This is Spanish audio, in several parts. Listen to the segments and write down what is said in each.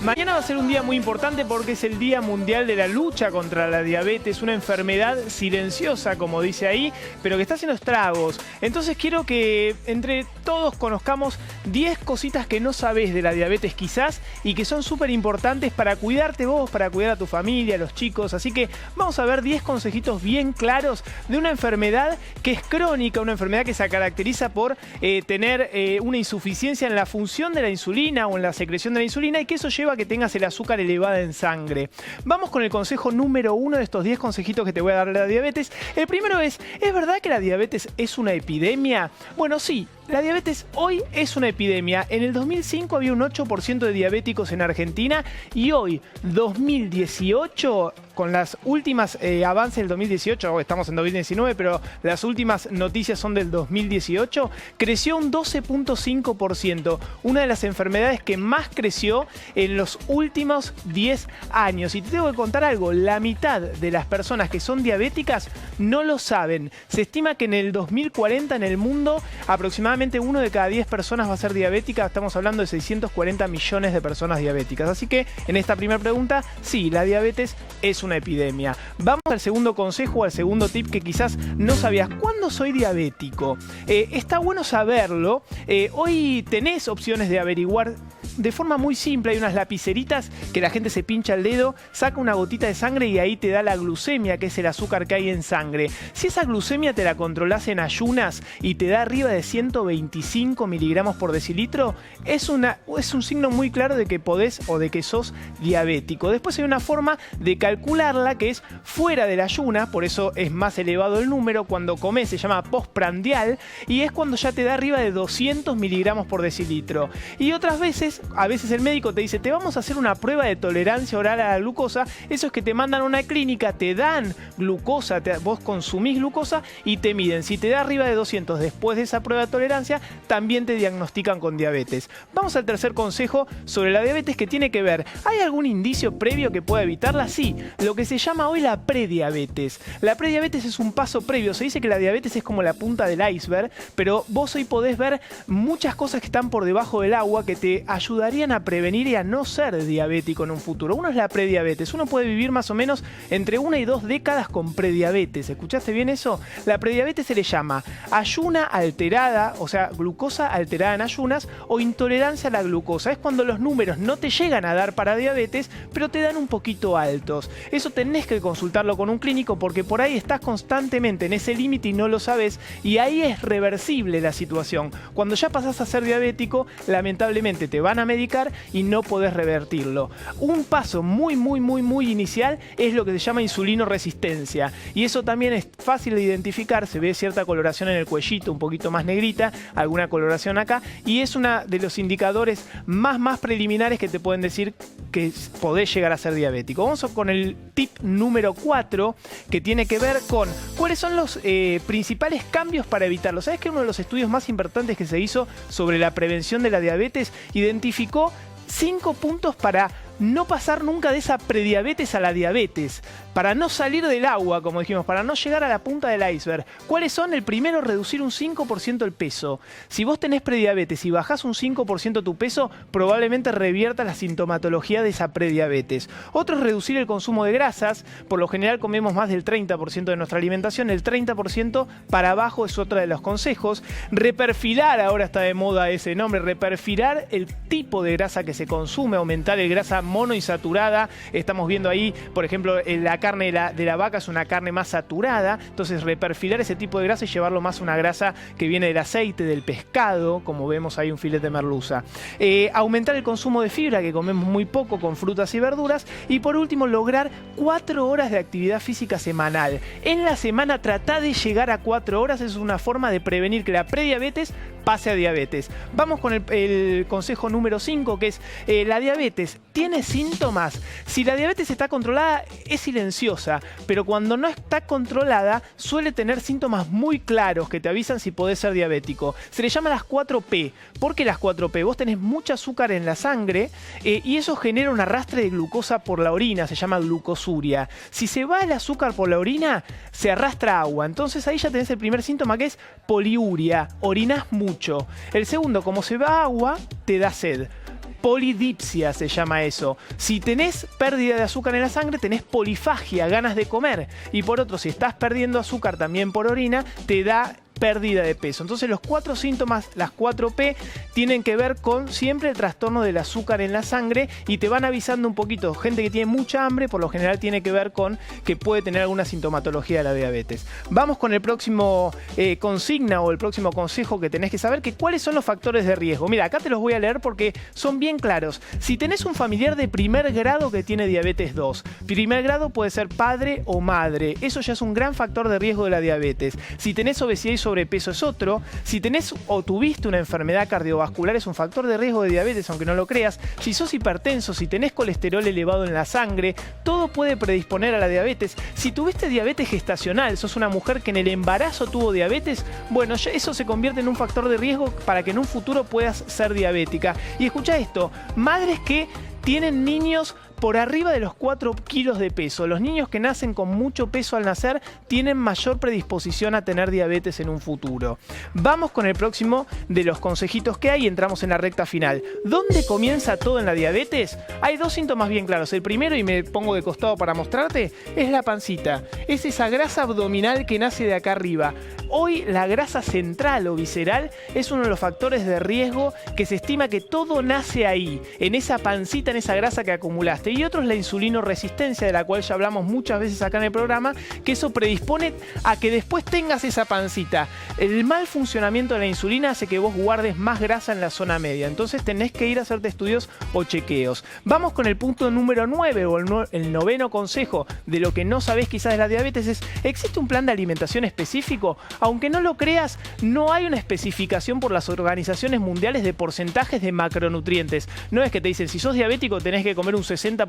Mañana va a ser un día muy importante porque es el Día Mundial de la Lucha contra la Diabetes, una enfermedad silenciosa, como dice ahí, pero que está haciendo estragos. Entonces quiero que entre todos conozcamos 10 cositas que no sabés de la diabetes quizás y que son súper importantes para cuidarte vos, para cuidar a tu familia, a los chicos. Así que vamos a ver 10 consejitos bien claros de una enfermedad que es crónica, una enfermedad que se caracteriza por tener una insuficiencia en la función de la insulina o en la secreción de la insulina y que eso lleva a que tengas el azúcar elevada en sangre. Vamos con el consejo número 1 de estos 10 consejitos que te voy a dar de la diabetes. El primero ¿es verdad que la diabetes es una epidemia? Bueno, sí. La diabetes hoy es una epidemia. En el 2005 había un 8% de diabéticos en Argentina y hoy, 2018, con las últimas avances del 2018, estamos en 2019, pero las últimas noticias son del 2018, creció un 12.5%, una de las enfermedades que más creció en los últimos 10 años. Y te tengo que contar algo, la mitad de las personas que son diabéticas no lo saben. Se estima que en el 2040 en el mundo aproximadamente 1 de cada 10 personas va a ser diabética. Estamos hablando de 640 millones de personas diabéticas. Así que en esta primera pregunta, sí, la diabetes es una epidemia. Vamos al segundo consejo, al segundo tip que quizás no sabías. ¿Cuándo soy diabético? Está bueno saberlo. Hoy tenés opciones de averiguar de forma muy simple. Hay unas lapiceritas que la gente se pincha el dedo, saca una gotita de sangre y ahí te da la glucemia, que es el azúcar que hay en sangre. Si esa glucemia te la controlás en ayunas y te da arriba de 125 miligramos por decilitro, es un signo muy claro de que podés o de que sos diabético. Después hay una forma de calcularla que es fuera del ayuna, por eso es más elevado el número. Cuando comés se llama postprandial y es cuando ya te da arriba de 200 miligramos por decilitro. Y otras veces, a veces el médico te dice, te vamos a hacer una prueba de tolerancia oral a la glucosa. Eso es que te mandan a una clínica, te dan glucosa, vos consumís glucosa y te miden. Si te da arriba de 200 después de esa prueba de tolerancia, también te diagnostican con diabetes. Vamos al tercer consejo sobre la diabetes que tiene que ver, ¿hay algún indicio previo que pueda evitarla? Sí, lo que se llama hoy la prediabetes. La prediabetes es un paso previo. Se dice que la diabetes es como la punta del iceberg, pero vos hoy podés ver muchas cosas que están por debajo del agua que te ayudarían a prevenir y a no ser diabético en un futuro. Uno es la prediabetes. Uno puede vivir más o menos entre 1 y 2 décadas con prediabetes. ¿Escuchaste bien eso? La prediabetes se le llama ayuna alterada, o sea, glucosa alterada en ayunas o intolerancia a la glucosa. Es cuando los números no te llegan a dar para diabetes, pero te dan un poquito altos. Eso tenés que consultarlo con un clínico porque por ahí estás constantemente en ese límite y no lo sabes, y ahí es reversible la situación. Cuando ya pasás a ser diabético, lamentablemente te van a medicar y no podés revertirlo. Un paso muy inicial es lo que se llama insulinoresistencia, y eso también es fácil de identificar. Se ve cierta coloración en el cuellito, un poquito más negrita, alguna coloración acá, y es uno de los indicadores más preliminares que te pueden decir que podés llegar a ser diabético. Vamos con el tip número 4, que tiene que ver con cuáles son los principales cambios para evitarlo. ¿Sabes que uno de los estudios más importantes que se hizo sobre la prevención de la diabetes identificó 5 puntos para no pasar nunca de esa prediabetes a la diabetes, para no salir del agua, como dijimos, para no llegar a la punta del iceberg? ¿Cuáles son? El primero, reducir un 5% el peso. Si vos tenés prediabetes y bajás un 5% tu peso, probablemente revierta la sintomatología de esa prediabetes. Otro es reducir el consumo de grasas. Por lo general comemos más del 30% de nuestra alimentación, el 30% para abajo es otro de los consejos. Reperfilar, ahora está de moda ese nombre, reperfilar el tipo de grasa que se consume, aumentar el grasa monoinsaturada. Estamos viendo ahí, por ejemplo, la carne de la vaca es una carne más saturada, entonces reperfilar ese tipo de grasa y llevarlo más a una grasa que viene del aceite, del pescado, como vemos ahí un filete de merluza. Aumentar el consumo de fibra, que comemos muy poco con frutas y verduras. Y por último, lograr 4 horas de actividad física semanal. En la semana trata de llegar a 4 horas, es una forma de prevenir que la prediabetes pase a diabetes. Vamos con el consejo número 5, que es la diabetes tiene síntomas. Si la diabetes está controlada, es silenciosa, pero cuando no está controlada, suele tener síntomas muy claros que te avisan si podés ser diabético. Se le llama las 4P. ¿Por qué las 4P? Vos tenés mucho azúcar en la sangre y eso genera un arrastre de glucosa por la orina, se llama glucosuria. Si se va el azúcar por la orina, se arrastra agua. Entonces ahí ya tenés el primer síntoma, que es poliuria, orinás mucho. El segundo, como se va agua, te da sed. Polidipsia se llama eso. Si tenés pérdida de azúcar en la sangre, tenés polifagia, ganas de comer. Y por otro, si estás perdiendo azúcar también por orina, te da pérdida de peso. Entonces los 4 síntomas, las 4P, tienen que ver con siempre el trastorno del azúcar en la sangre y te van avisando un poquito. Gente que tiene mucha hambre, por lo general tiene que ver con que puede tener alguna sintomatología de la diabetes. Vamos con el próximo consigna o el próximo consejo que tenés que saber, que cuáles son los factores de riesgo. Mira, acá te los voy a leer porque son bien claros. Si tenés un familiar de primer grado que tiene diabetes 2, primer grado puede ser padre o madre. Eso ya es un gran factor de riesgo de la diabetes. Si tenés obesidad y sobrepeso es otro. Si tenés o tuviste una enfermedad cardiovascular es un factor de riesgo de diabetes, aunque no lo creas. Si sos hipertenso, si tenés colesterol elevado en la sangre, todo puede predisponer a la diabetes. Si tuviste diabetes gestacional, sos una mujer que en el embarazo tuvo diabetes, bueno, ya eso se convierte en un factor de riesgo para que en un futuro puedas ser diabética. Y escucha esto, madres que tienen niños por arriba de los 4 kilos de peso. Los niños que nacen con mucho peso al nacer tienen mayor predisposición a tener diabetes en un futuro. Vamos con el próximo de los consejitos que hay y entramos en la recta final. ¿Dónde comienza todo en la diabetes? Hay 2 síntomas bien claros. El primero, y me pongo de costado para mostrarte, es la pancita. Es esa grasa abdominal que nace de acá arriba. Hoy la grasa central o visceral es uno de los factores de riesgo que se estima que todo nace ahí, en esa pancita, en esa grasa que acumulaste. Y otro es la insulinoresistencia, de la cual ya hablamos muchas veces acá en el programa, que eso predispone a que después tengas esa pancita. El mal funcionamiento de la insulina hace que vos guardes más grasa en la zona media. Entonces tenés que ir a hacerte estudios o chequeos. Vamos con el punto número 9 o el noveno consejo de lo que no sabés quizás de la diabetes es: ¿existe un plan de alimentación específico? Aunque no lo creas, no hay una especificación por las organizaciones mundiales de porcentajes de macronutrientes. No es que te dicen, si sos diabético tenés que comer un 60%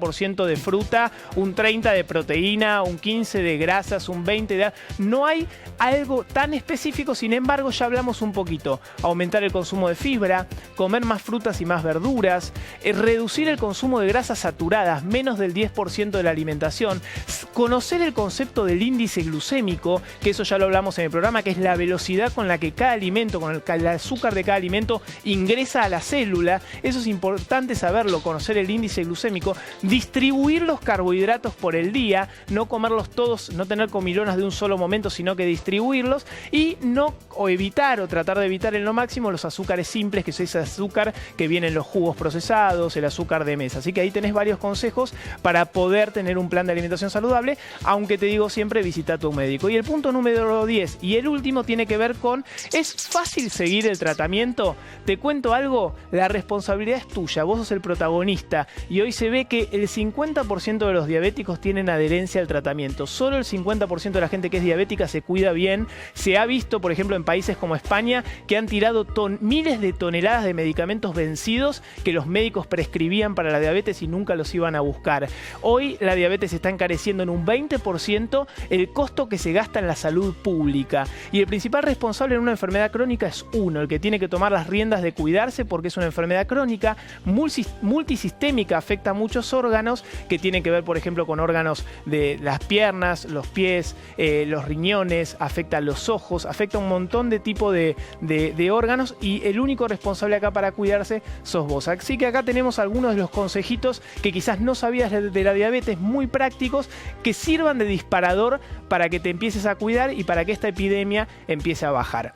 de fruta, un 30% de proteína, un 15% de grasas, un 20% de... No hay algo tan específico, sin embargo ya hablamos un poquito. Aumentar el consumo de fibra, comer más frutas y más verduras, reducir el consumo de grasas saturadas, menos del 10% de la alimentación, conocer el concepto del índice glucémico, que eso ya lo hablamos en el programa, que es la velocidad con la que cada alimento, con el azúcar de cada alimento ingresa a la célula. Eso es importante saberlo, conocer el índice glucémico, distribuir los carbohidratos por el día, no comerlos todos, no tener comilonas de un solo momento, sino que distribuirlos, y evitar o tratar de evitar en lo máximo los azúcares simples, que es ese azúcar que viene en los jugos procesados, el azúcar de mesa. Así que ahí tenés varios consejos para poder tener un plan de alimentación saludable, aunque te digo siempre, visita a tu médico. Y el punto número 10 y el último tiene que ver con: ¿es fácil seguir el tratamiento? Te cuento algo, la responsabilidad es tuya, vos sos el protagonista, y hoy se ve que el 50% de los diabéticos tienen adherencia al tratamiento. Solo el 50% de la gente que es diabética se cuida bien. Se ha visto, por ejemplo, en países como España, que han tirado miles de toneladas de medicamentos vencidos que los médicos prescribían para la diabetes y nunca los iban a buscar. Hoy la diabetes está encareciendo en un 20% el costo que se gasta en la salud pública. Y el principal responsable en una enfermedad crónica es uno, el que tiene que tomar las riendas de cuidarse, porque es una enfermedad crónica multisistémica, afecta a muchos órganos que tienen que ver, por ejemplo, con órganos de las piernas, los pies, los riñones, afecta a los ojos, afecta a un montón de tipo de órganos, y el único responsable acá para cuidarse sos vos. Así que acá tenemos algunos de los consejitos que quizás no sabías de la diabetes, muy prácticos, que sirvan de disparador para que te empieces a cuidar y para que esta epidemia empiece a bajar.